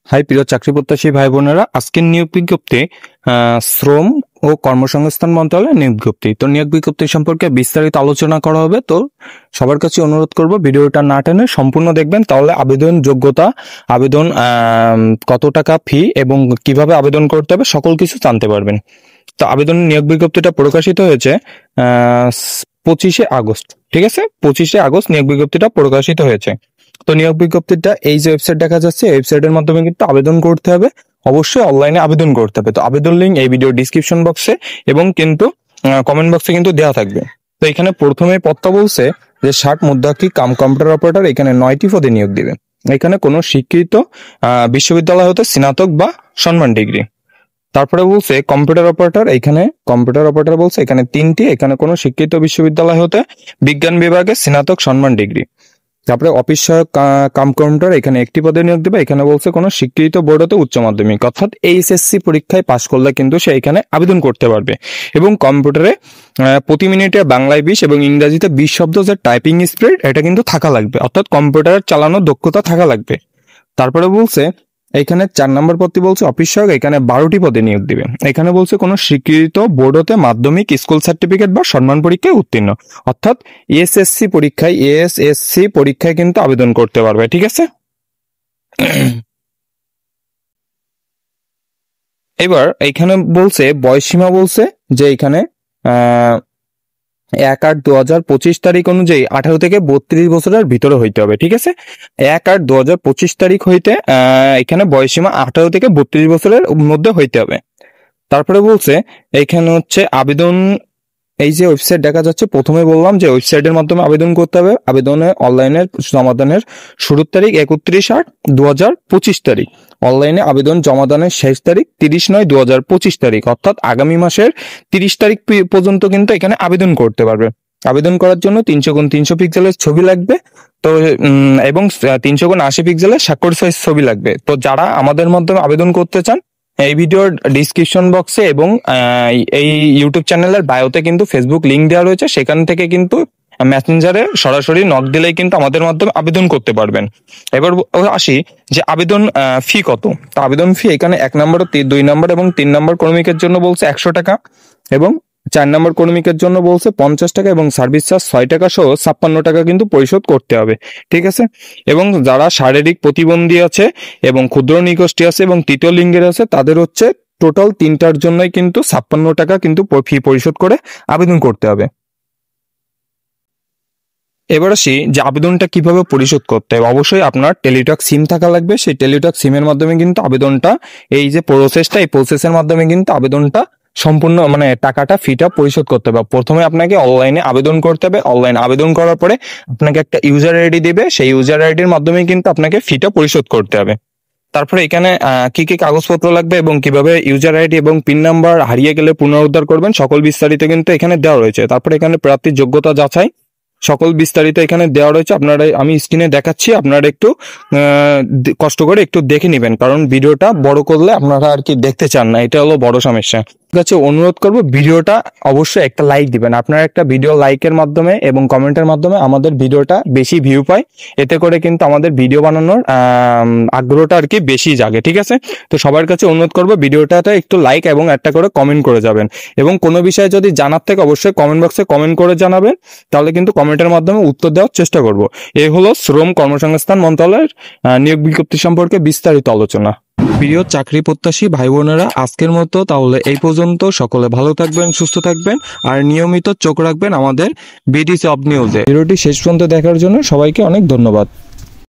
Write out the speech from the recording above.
High প্রিয় চাকরি প্রত্যাশী ভাই বোনেরা, আজকের নিয়োগ বিজ্ঞপ্তি শ্রম ও কর্মসংস্থান মন্ত্রণালয়ের নিয়োগ বিজ্ঞপ্তি। তো নিয়োগ বিজ্ঞপ্তি সম্পর্কে বিস্তারিত আলোচনা করা হবে। তো সবার কাছে অনুরোধ করব ভিডিওটা না টেনে সম্পূর্ণ দেখবেন, তাহলে আবেদন যোগ্যতা, আবেদন কত টাকা ফি এবং কিভাবে আবেদন করতে হবে সকল কিছু জানতে পারবেন। তো আবেদন নিয়োগ বিজ্ঞপ্তিটা প্রকাশিত হয়েছে 25শে আগস্ট। ঠিক আছে, 25শে আগস্ট নিয়োগ বিজ্ঞপ্তিটা প্রকাশিত হয়েছে। তো নিয়োগ বিজ্ঞপ্তিটা এই যে ওয়েবসাইট দেখা যাচ্ছে, ওয়েবসাইটের মাধ্যমে কিন্তু আবেদন করতে হবে, অবশ্যই অনলাইনে আবেদন করতে হবে। তো আবেদন লিঙ্ক এই ভিডিও ডিসক্রিপশন বক্সে এবং কিন্তু কমেন্ট বক্সে কিন্তু দেওয়া থাকবে। তো এখানে প্রথমে পদটা বলছে যে 60 মুদ্রাক্ষী কাম কম্পিউটার অপারেটর, এখানে 9টি পদে নিয়োগ দিবে। এখানে কোনো স্বীকৃত বিশ্ববিদ্যালয় হতে স্নাতক বা সম্মান ডিগ্রি। তারপরে বলছে কম্পিউটার অপারেটর, এখানে কম্পিউটার অপারেটর বলছে এখানে 3টি, এখানে কোনো স্বীকৃত বিশ্ববিদ্যালয় হতে বিজ্ঞান বিভাগে স্নাতক সম্মান ডিগ্রি। তারপরে অফিস সহায়ক কাম কম্পিউটার, এখানে 1টি পদে নিয়োগ দেবে। এখানে বলছে কোনো স্বীকৃত বোর্ড হতে উচ্চ মাধ্যমিক অর্থাৎ এইচএসসি পরীক্ষায় পাশ করলে কিন্তু সে এখানে আবেদন করতে পারবে। এবং কম্পিউটারে প্রতি মিনিটে বাংলায় 20 এবং ইংরেজিতে 20 শব্দ যে টাইপিং স্পিড এটা কিন্তু থাকা লাগবে, অর্থাৎ কম্পিউটার চালানোর দক্ষতা থাকা লাগবে। তারপরে বলছে এখানে 4 নম্বর পদটি বলছে অফিস সহায়ক, এখানে 12টি পদে নিয়োগ দিবে। এখানে বলছে কোনো স্বীকৃত বোর্ড হতে মাধ্যমিক স্কুল সার্টিফিকেট বা সম্মান পরীক্ষায় উত্তীর্ণ, অর্থাৎ এসএসসি পরীক্ষায় কিন্তু আবেদন করতে পারবে। ঠিক আছে, এবার এখানে বলছে বয়সসীমা, বলছে যে এখানে 1/8/2025 তারিখ অনুযায়ী 18 থেকে 32 বছরের ভিতরে হইতে হবে। ঠিক আছে, 1/8/2025 তারিখ হইতে এখানে বয়সসীমা 18 থেকে 32 বছরের মধ্যে হইতে হবে। তারপরে বলছে এখানে হচ্ছে আবেদন, এই যে ওয়েবসাইট দেখা যাচ্ছে, প্রথমে বললাম যে ওয়েবসাইটের মাধ্যমে আবেদন করতে হবে। আবেদনে অনলাইনের জমাদানের শুরুর তারিখ 31/8/2025 তারিখ, অনলাইনে আবেদন জমাদানের শেষ তারিখ 30/9/2025 তারিখ, অর্থাৎ আগামী মাসের 30 তারিখ পর্যন্ত কিন্তু এখানে আবেদন করতে পারবে। আবেদন করার জন্য 300x300 পিক্সেলের ছবি লাগবে, তো এবং 300x80 পিক্সেলের স্বাক্ষর সাইজ ছবি লাগবে। তো যারা আমাদের মাধ্যমে আবেদন করতে চান, এই ভিডিওর ডিসক্রিপশন বক্সে এবং এই ইউটিউব চ্যানেলের বায়োতে কিন্তু ফেসবুক লিংক দেওয়া রয়েছে, সেখান থেকে কিন্তু মেসেঞ্জারে সরাসরি নক দিলেই কিন্তু আমাদের মাধ্যমে আবেদন করতে পারবেন। এবার আসি যে আবেদন ফি কত। তো আবেদন ফি এখানে 1 নম্বর, 2 নম্বর এবং 3 নম্বর কর্মীকের জন্য বলছে 100 টাকা এবং 4 নম্বর কর্মীকের জন্য বলছে 50 টাকা এবং সার্ভিস চার্জ 6 টাকা সহ 56 টাকা কিন্তু পরিশোধ করতে হবে। ঠিক আছে, এবং যারা শারীরিক প্রতিবন্ধী আছে এবং ক্ষুদ্র নিগোষ্ঠী আছে এবং তৃতীয় লিঙ্গের আছে, তাদের হচ্ছে টোটাল 3টার জন্যই কিন্তু 56 টাকা কিন্তু ফি পরিশোধ করে আবেদন করতে হবে। এবার আসি যে আবেদনটা কিভাবে পরিশোধ করতে হবে। অবশ্যই আপনার টেলিটক সিম থাকা লাগবে, সেই টেলিটক সিমের মাধ্যমে কিন্তু আবেদনটা, এই যে প্রসেসটা, এই প্রসেসের মাধ্যমে কিন্তু আবেদনটা সম্পূর্ণ টাকাটা ফিটা পরিশোধ করতে হবে। প্রথমে আপনাকে অনলাইনে আবেদন করতে হবে, অনলাইন আবেদন করার পরে আপনাকে একটা ইউজার আইডি দিবে, সেই ইউজার আইডির মাধ্যমে কিন্তু আপনাকে ফিটা পরিশোধ করতে হবে। তারপরে এখানে কি কি কাগজপত্র লাগবে এবং কিভাবে ইউজার আইডি এবং পিন নাম্বার হারিয়ে গেলে পুনরুদ্ধার করবেন সকল বিস্তারিত কিন্তু এখানে দেওয়া রয়েছে। তারপরে এখানে প্রার্থীর যোগ্যতা যাচাই সকল বিস্তারিত এখানে দেওয়া রয়েছে। আপনারা, আমি স্ক্রিনে দেখাচ্ছি, আপনারা একটু কষ্ট করে একটু দেখে নেবেন, কারণ ভিডিওটা বড় করলে আপনারা আর কি দেখতে চান না, এটা হলো বড় সমস্যা। কাছে অনুরোধ করব ভিডিওটা অবশ্যই একটা লাইক দিবেন। আপনারা একটা ভিডিও লাইকের মাধ্যমে এবং কমেন্টের মাধ্যমে আমাদের ভিডিওটা বেশি ভিউ পায়, এতে করে কিন্তু আমাদের ভিডিও বানানোর আগ্রহটা আর কি বেশি জাগে। ঠিক আছে, তো সবার কাছে অনুরোধ করব ভিডিওটাতে একটু লাইক এবং একটা করে কমেন্ট করে যাবেন, এবং কোনো বিষয়ে যদি জানার থেকে অবশ্যই কমেন্ট বক্সে কমেন্ট করে জানাবেন, তাহলে কিন্তু কমেন্টের মাধ্যমে উত্তর দেওয়ার চেষ্টা করব। এই হলো শ্রম কর্মসংস্থান মন্ত্রণালয়ের নিয়োগ বিজ্ঞপ্তি সম্পর্কে বিস্তারিত আলোচনা। প্রিয় চাকরি প্রত্যাশী ভাই বোনেরা, আজকের মতো তাহলে এই পর্যন্ত। সকলে ভালো থাকবেন, সুস্থ থাকবেন, আর নিয়মিত চোখ রাখবেন আমাদের বিডি জব নিউজে। ভিডিওটি শেষ পর্যন্ত দেখার জন্য সবাইকে অনেক ধন্যবাদ।